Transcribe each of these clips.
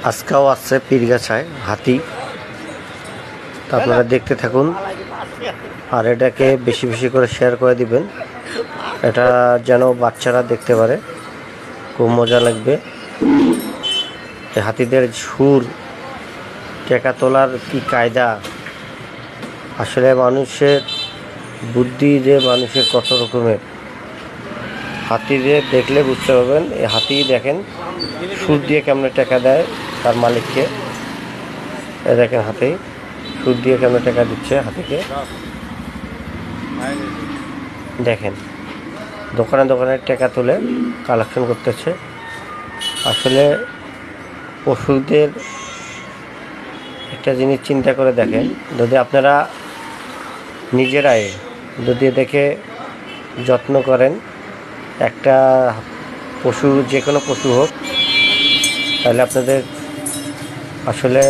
আজকেও আসছে পীরগাছায় হাতি, তা আপনারা দেখতে থাকুন আর এটাকে বেশি বেশি করে শেয়ার করে দিবেন, এটা যেন বাচ্চারা দেখতে পারে, খুব মজা লাগবে। এই হাতিদের সুর, টেকা তোলার কি কায়দা, আসলে মানুষের বুদ্ধি যে মানুষের কত রকমের। হাতিদের দেখলে বুঝতে পারবেন, এই হাতি দেখেন সুর দিয়ে কেমনে টাকা দেয় তার মালিককে। এ দেখেন হাতি সুর দিয়ে কেমনে টাকা দিচ্ছে হাতিকে, দেখেন দোকানে দোকানে টাকা তুলে কালেকশন করতেছে। আসলে পশুদের একটা জিনিস চিন্তা করে দেখেন, যদি আপনারা নিজেরাই যদি দেখে যত্ন করেন, একটা পশু যে কোনো পশু হোক, তাহলে আপনাদের আসলে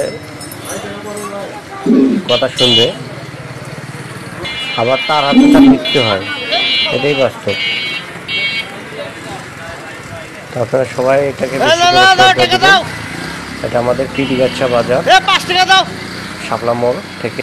কথা শুনবে, আবার তার হাতে তার মৃত্যু হয়, এটাই বাস্তব। তো আপনারা সবাই এটাকে এটা আমাদের পীরগাছা বাজার, শাপলা মোড় থেকে।